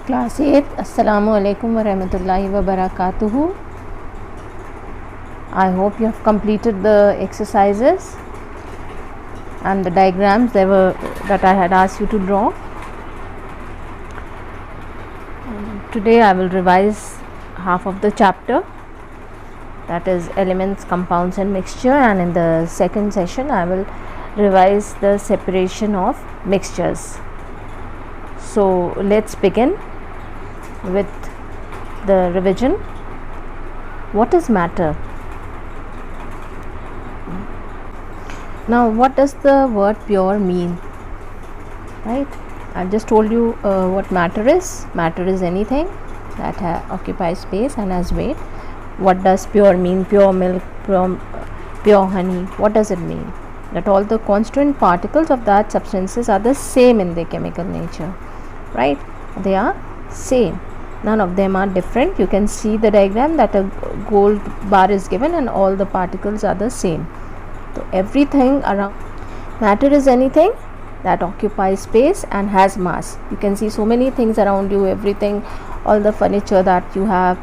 Class 8, Assalamu alaikum wa rahmatullahi wa barakatuhu. I hope you have completed the exercises and the diagrams that I had asked you to draw. Today I will revise half of the chapter, that is elements, compounds and mixture, and in the second session I will revise the separation of mixtures. So let's begin with the revision. What is matter? Now, what does the word pure mean? Right? I just told you what matter is. Matter is anything that occupies space and has weight. What does pure mean? Pure milk, pure honey. What does it mean? That all the constituent particles of that substances are the same in their chemical nature. Right? They are same. None of them are different. You can see the diagram that a gold bar is given and all the particles are the same. So everything around matter is anything that occupies space and has mass. You can see so many things around you, everything, all the furniture that you have,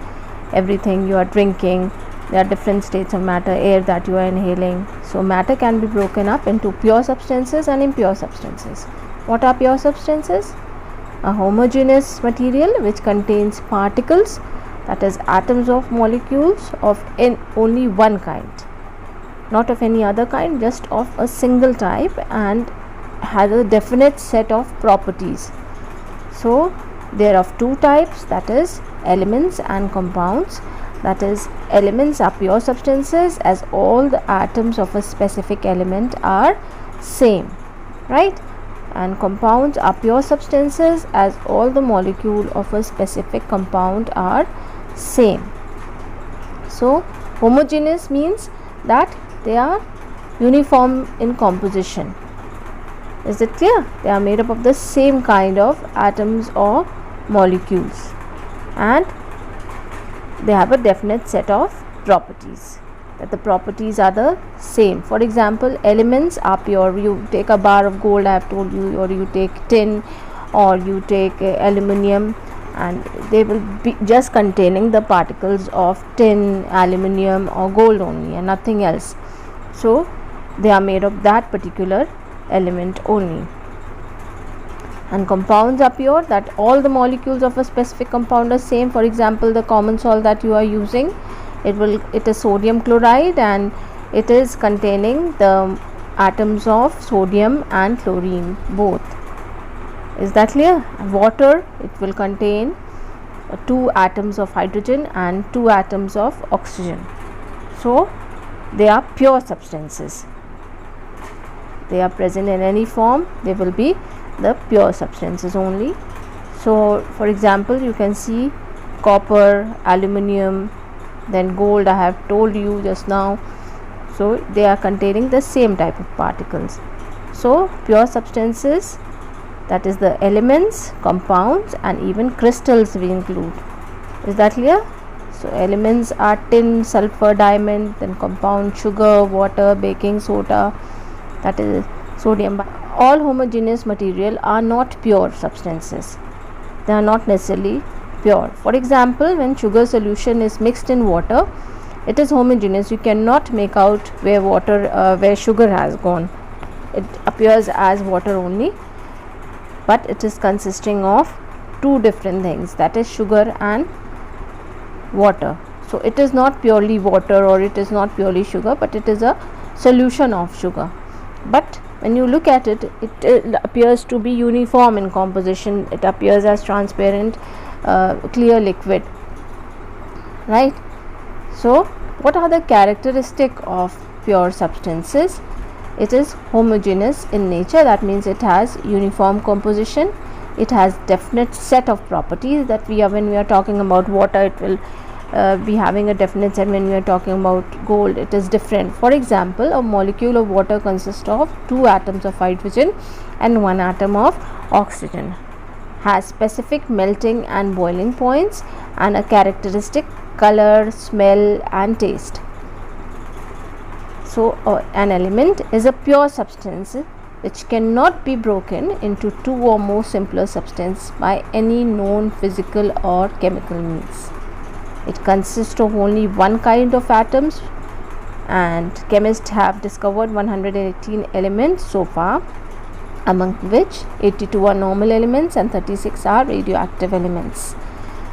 everything you are drinking. There are different states of matter, air that you are inhaling. So matter can be broken up into pure substances and impure substances. What are pure substances? A homogeneous material which contains particles, that is atoms of molecules of only one kind, not of any other kind, just of a single type, and has a definite set of properties. So they are of two types, that is elements and compounds. That is, elements are pure substances as all the atoms of a specific element are same, right? And compounds are pure substances as all the molecule of a specific compound are same. So homogeneous means that they are uniform in composition. Is it clear? They are made up of the same kind of atoms or molecules, and they have a definite set of properties, that the properties are the same. For example, elements are pure. You take a bar of gold, I have told you, or you take tin, or you take aluminium, and they will be just containing the particles of tin, aluminium or gold only and nothing else. So they are made of that particular element only. And compounds are pure, that all the molecules of a specific compound are same. For example, the common salt that you are using, it is sodium chloride and it is containing the atoms of sodium and chlorine both. Is that clear? Water, it will contain 2 atoms of hydrogen and 2 atoms of oxygen. So they are pure substances. They are present in any form, they will be the pure substances only. So for example, you can see copper, aluminium, then gold, I have told you just now. So they are containing the same type of particles. So pure substances, that is the elements, compounds and even crystals we include. Is that clear? So elements are tin, sulfur, diamond, then compound sugar, water, baking soda, that is sodium. All homogeneous material are not pure substances. They are not necessarily pure. For example, when sugar solution is mixed in water, it is homogeneous. You cannot make out where sugar has gone. It appears as water only, but it is consisting of two different things, that is sugar and water. So it is not purely water or it is not purely sugar, but it is a solution of sugar. But when you look at it, it appears to be uniform in composition. It appears as transparent, clear liquid, right? So what are the characteristics of pure substances? It is homogeneous in nature, that means it has uniform composition. It has definite set of properties, that when we are talking about water, it will be having a definite set. When we are talking about gold, it is different. For example, a molecule of water consists of 2 atoms of hydrogen and 1 atom of oxygen, has specific melting and boiling points and a characteristic color, smell and taste. So an element is a pure substance which cannot be broken into two or more simpler substances by any known physical or chemical means. It consists of only one kind of atoms, and chemists have discovered 118 elements so far, among which 82 are normal elements and 36 are radioactive elements,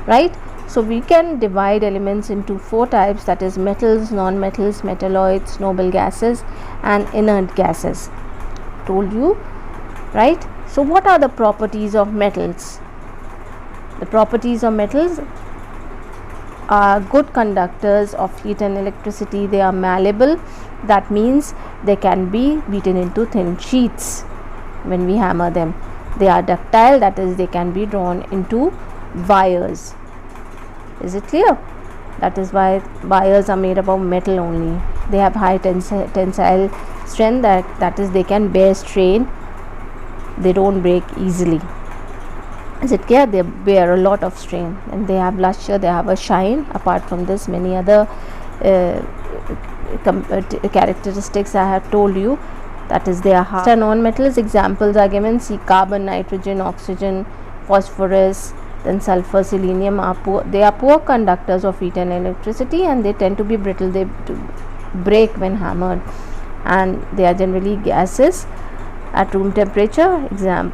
right? So we can divide elements into four types, that is metals, non-metals, metalloids, noble gases and inert gases. Told you, right? So what are the properties of metals? The properties of metals are good conductors of heat and electricity. They are malleable, that means they can be beaten into thin sheets when we hammer them. They are ductile, that is they can be drawn into wires. Is it clear? That is why wires are made up of metal only. They have high tensile strength, that is they can bear strain, they don't break easily. Is it clear? They bear a lot of strain, and they have luster, they have a shine. Apart from this, many other characteristics I have told you, that is they are hard. Non-metals examples are given. See, carbon, nitrogen, oxygen, phosphorus, then sulfur, selenium are poor. They are poor conductors of heat and electricity, and they tend to be brittle. They break when hammered, and they are generally gases at room temperature.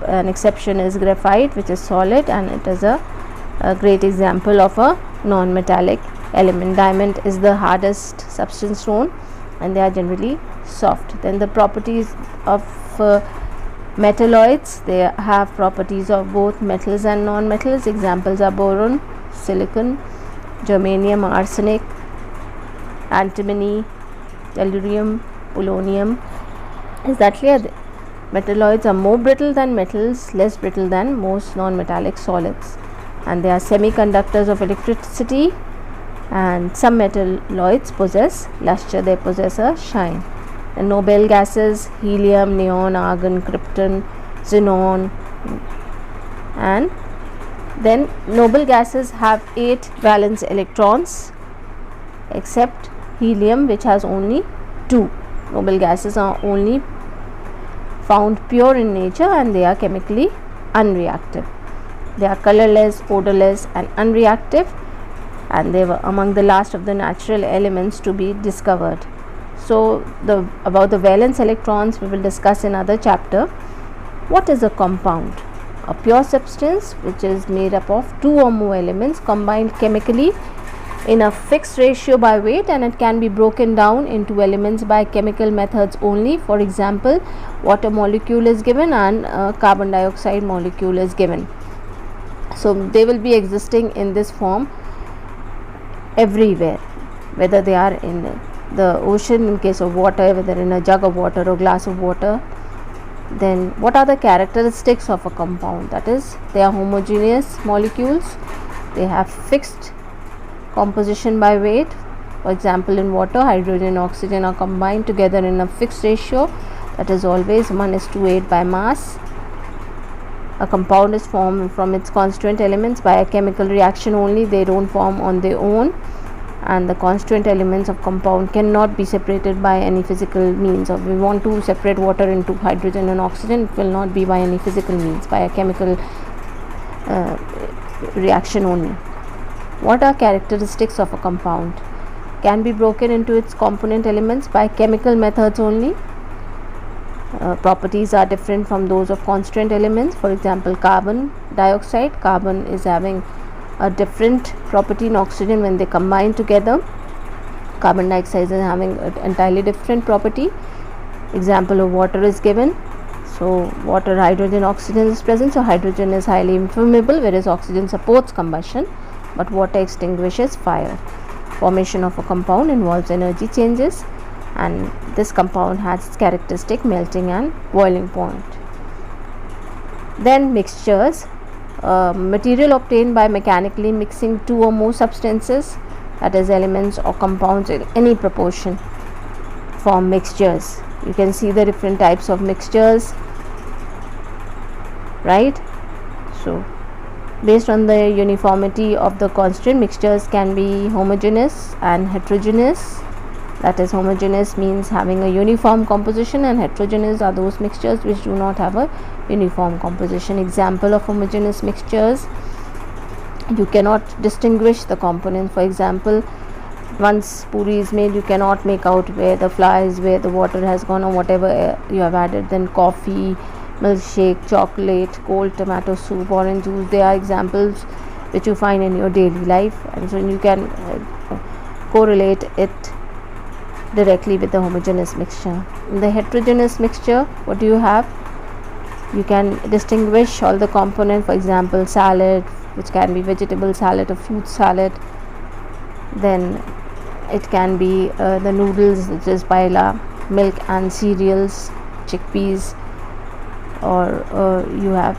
An exception is graphite, which is solid, and it is a great example of a non-metallic element. Diamond is the hardest substance known, and they are generally soft. Then the properties of metalloids, they have properties of both metals and non-metals. Examples are boron, silicon, germanium, arsenic, antimony, tellurium, polonium. Is that clear? Metalloids are more brittle than metals, less brittle than most non-metallic solids, and they are semiconductors of electricity. And some metalloids possess luster, they possess a shine. The noble gases: helium, neon, argon, krypton, xenon. And then noble gases have 8 valence electrons, except helium, which has only 2. Noble gases are only found pure in nature, and they are chemically unreactive. They are colorless, odorless and unreactive, and they were among the last of the natural elements to be discovered. So about the valence electrons we will discuss in another chapter. What is a compound? A pure substance which is made up of 2 or more elements combined chemically in a fixed ratio by weight, and it can be broken down into elements by chemical methods only. For example, water molecule is given and carbon dioxide molecule is given. So they will be existing in this form everywhere, whether they are in the ocean in case of water, whether in a jug of water or glass of water. Then what are the characteristics of a compound? That is, they are homogeneous molecules, they have fixed composition by weight. For example, in water, hydrogen and oxygen are combined together in a fixed ratio, that is always 1:8 by mass. A compound is formed from its constituent elements by a chemical reaction only, they don't form on their own, and the constituent elements of compound cannot be separated by any physical means. If we want to separate water into hydrogen and oxygen, it will not be by any physical means, by a chemical reaction only. What are characteristics of a compound? Can be broken into its component elements by chemical methods only. Properties are different from those of constituent elements. For example, carbon dioxide, carbon is having a different property in oxygen when they combine together. Carbon dioxide is having an entirely different property. Example of water is given. So water, hydrogen, oxygen is present, so hydrogen is highly inflammable, whereas oxygen supports combustion, but water extinguishes fire. Formation of a compound involves energy changes, and this compound has its characteristic melting and boiling point. Then mixtures. Material obtained by mechanically mixing 2 or more substances, that is elements or compounds in any proportion, form mixtures. You can see the different types of mixtures, right? So based on the uniformity of the constituent, mixtures can be homogeneous and heterogeneous. That is, homogeneous means having a uniform composition, and heterogeneous are those mixtures which do not have a uniform composition. Example of homogeneous mixtures: you cannot distinguish the components. For example, once puri is made, you cannot make out where the flour is, where the water has gone, or whatever you have added. Then coffee, milkshake, chocolate, cold tomato soup, orange juice, they are examples which you find in your daily life, and so you can correlate it directly with the homogeneous mixture. In the heterogeneous mixture, what do you have? You can distinguish all the components. For example, salad, which can be vegetable salad or fruit salad. Then it can be the noodles, which is paella, milk and cereals, chickpeas, or you have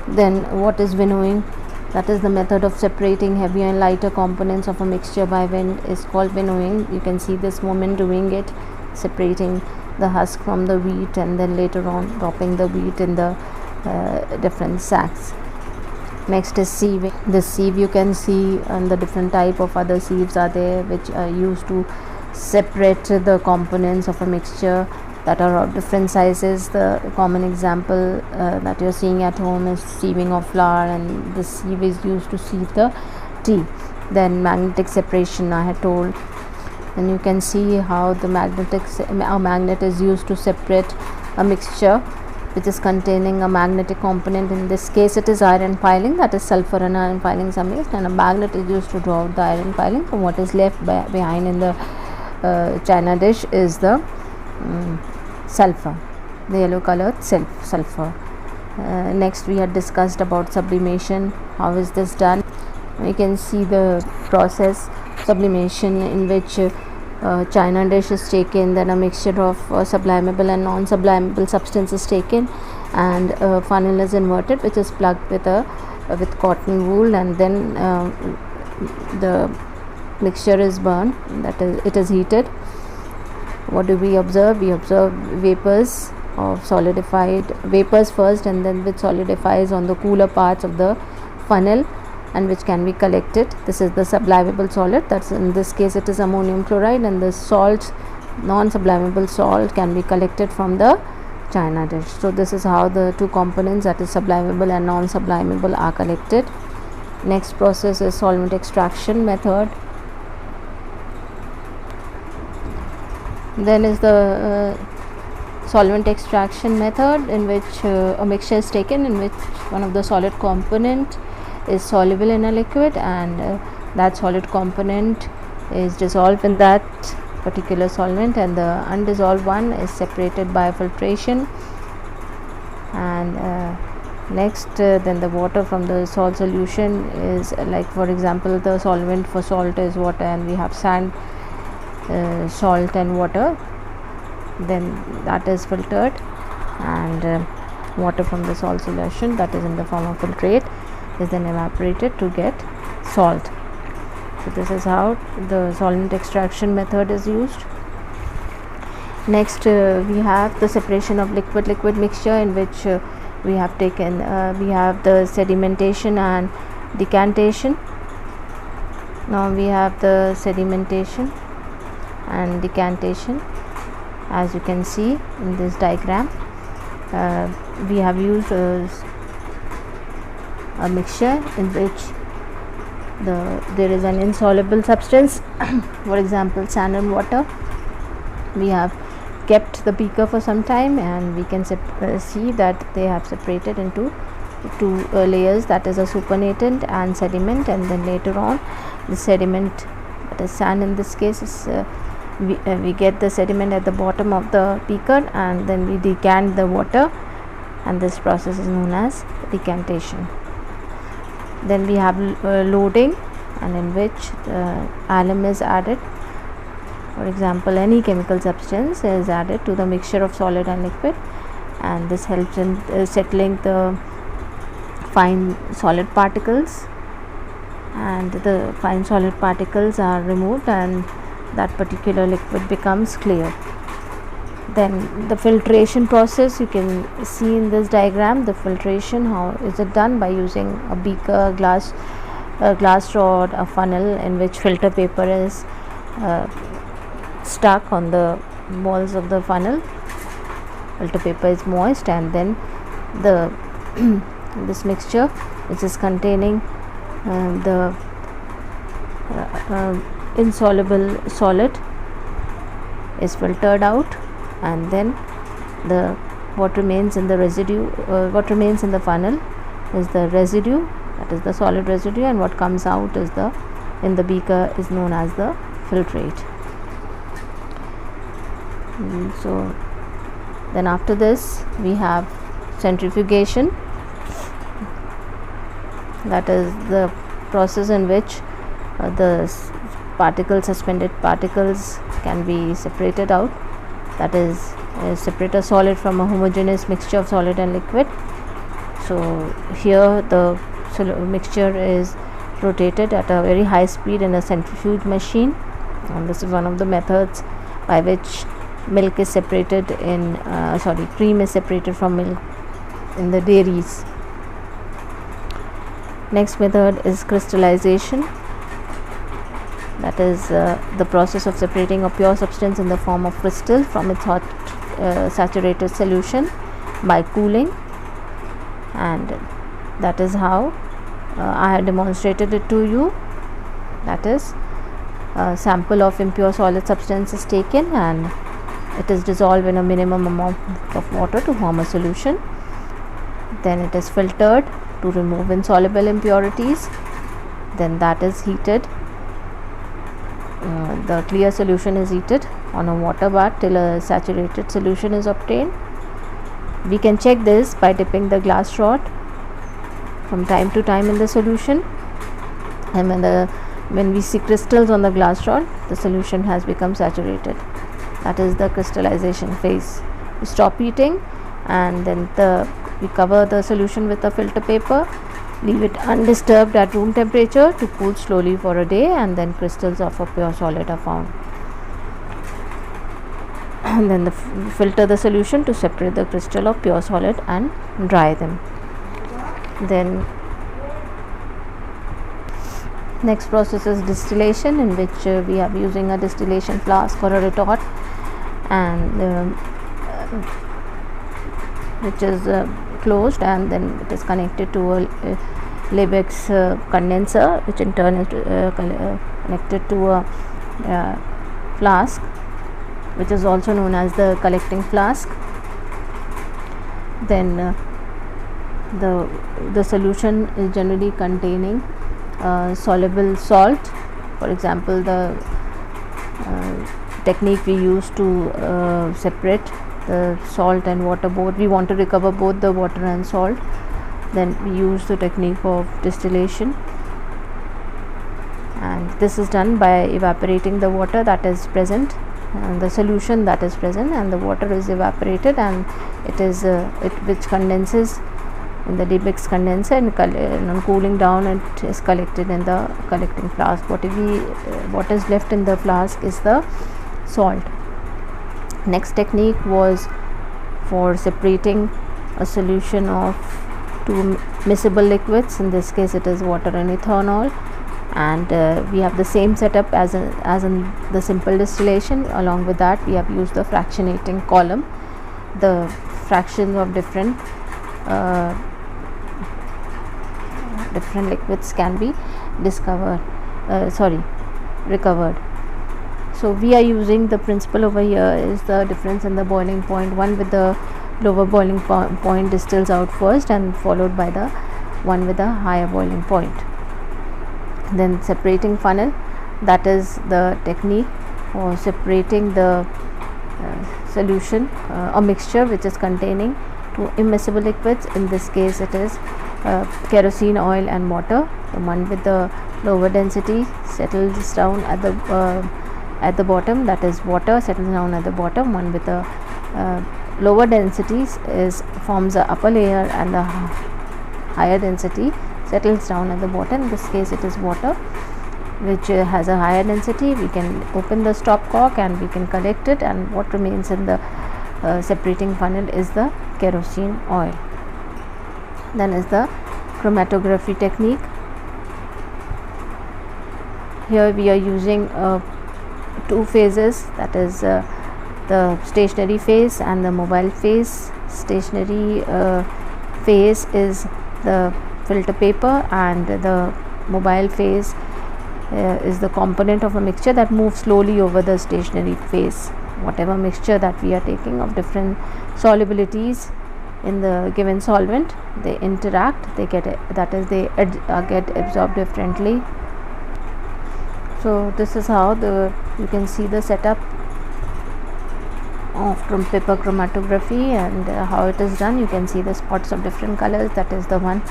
then what is winnowing? That is the method of separating heavier and lighter components of a mixture by wind, is called winnowing. You can see this woman doing it, separating the husk from the wheat, and then later on dropping the wheat in the different sacks. Next is sieving. This sieve you can see, and the different type of other sieves are there, which are used to separate the components of a mixture that are of different sizes. The common example that you're seeing at home is sieving of flour, and the sieve is used to sieve the tea. Then magnetic separation I had told. And you can see how the magnet is used to separate a mixture which is containing a magnetic component. In this case it is iron piling, that is sulfur and iron pilings are mixed, and a magnet is used to draw out the iron piling. So what is left behind in the china dish is the sulfur, the yellow colored sulfur. Next we had discussed about sublimation. How is this done? You can see the process sublimation, in which china dish is taken, then a mixture of sublimable and non-sublimable substance is taken, and funnel is inverted, which is plugged with cotton wool, and then the mixture is burned, that is, it is heated. What do we observe? We observe vapors of solidified vapors first, and then which solidifies on the cooler parts of the funnel, and which can be collected. This is the sublimable solid, that's in this case it is ammonium chloride, and the salt, non-sublimable salt, can be collected from the china dish. So this is how the two components, that is sublimable and non-sublimable, are collected. Next process is solvent extraction method. Then is the solvent extraction method, in which a mixture is taken in which one of the solid component is soluble in a liquid, and that solid component is dissolved in that particular solvent, and the undissolved one is separated by filtration. And next then the water from the salt solution is, like for example, the solvent for salt is water, and we have sand, salt and water. Then that is filtered, and water from the salt solution, that is in the form of filtrate, is then evaporated to get salt. So this is how the solvent extraction method is used. Next we have the separation of liquid mixture, in which we have taken we have the sedimentation and decantation. Now we have the sedimentation and decantation. As you can see in this diagram, we have used a mixture in which there is an insoluble substance, for example sand and water. We have kept the beaker for some time, and we can see that they have separated into two layers, that is a supernatant and sediment. And then later on the sediment, that is sand in this case, is we get the sediment at the bottom of the beaker, and then we decant the water, and this process is known as decantation. Then we have loading, and in which alum is added. For example, any chemical substance is added to the mixture of solid and liquid, and this helps in settling the fine solid particles, and the fine solid particles are removed, and that particular liquid becomes clear. Then the filtration process, you can see in this diagram the filtration. How is it done? By using a beaker, a glass rod, a funnel in which filter paper is stuck on the walls of the funnel. Filter paper is moist, and then the this mixture, which is containing the insoluble solid, is filtered out, and then what remains in the residue, what remains in the funnel is the residue, that is the solid residue, and what comes out is in the beaker is known as the filtrate. So then after this we have centrifugation, that is the process in which the suspended particles can be separated out, that is separate a solid from a homogeneous mixture of solid and liquid. So here the mixture is rotated at a very high speed in a centrifuge machine, and this is one of the methods by which milk is separated cream is separated from milk in the dairies. Next method is crystallization, that is the process of separating a pure substance in the form of crystal from its hot saturated solution by cooling, and that is how I have demonstrated it to you. That is, a sample of impure solid substance is taken and it is dissolved in a minimum amount of water to form a solution. Then it is filtered to remove insoluble impurities. Then that is heated. The clear solution is heated on a water bath till a saturated solution is obtained. We can check this by dipping the glass rod from time to time in the solution, and when we see crystals on the glass rod, the solution has become saturated. That is the crystallization phase. We stop heating, and then we cover the solution with a filter paper, leave it undisturbed at room temperature to cool slowly for a day, and then crystals of a pure solid are found. And then filter the solution to separate the crystal of pure solid and dry them. Then next process is distillation, in which we are using a distillation flask or a retort, and which is closed, and then it is connected to a Liebig's condenser, which in turn is connected to a flask, which is also known as the collecting flask. Then the solution is generally containing soluble salt. For example, the technique we use to separate the salt and water, both we want to recover both the water and salt, then we use the technique of distillation, and this is done by evaporating the water that is present and the solution that is present, and the water is evaporated, and it is which condenses in the Liebig's condenser, and on cooling down it is collected in the collecting flask. What is left in the flask is the salt. Next technique was for separating a solution of two miscible liquids. In this case it is water and ethanol, and we have the same setup as in the simple distillation. Along with that, we have used the fractionating column. The fractions of different liquids can be recovered. So we are using the principle over here is the difference in the boiling point. One with the lower boiling point distills out first, and followed by the one with the higher boiling point. Then separating funnel, that is the technique for separating the solution, a mixture which is containing two immiscible liquids. In this case it is kerosene oil and water. The one with the lower density settles down at the bottom, that is water settles down at the bottom. One with the lower densities forms the upper layer, and the higher density settles down at the bottom. In this case it is water, which has a higher density. We can open the stop cock and we can collect it, and what remains in the separating funnel is the kerosene oil. Then is the chromatography technique. Here we are using a two phases, that is the stationary phase and the mobile phase. Stationary phase is the filter paper, and the mobile phase is the component of a mixture that moves slowly over the stationary phase. Whatever mixture that we are taking of different solubilities in the given solvent, they interact, they get get absorbed differently. So this is how you can see the setup of paper chromatography and how it is done. You can see the spots of different colors. That is the one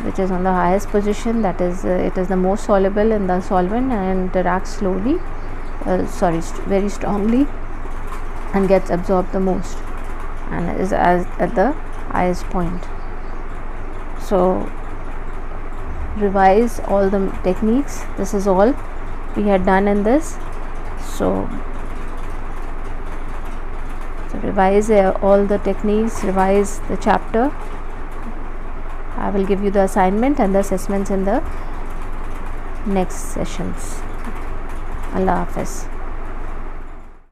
which is on the highest position, that is it is the most soluble in the solvent and interacts slowly, very strongly, and gets absorbed the most and is at the highest point. So revise all the techniques. This is all we had done in this. So revise all the techniques, revise the chapter. I will give you the assignment and the assessments in the next sessions. Allah Hafiz.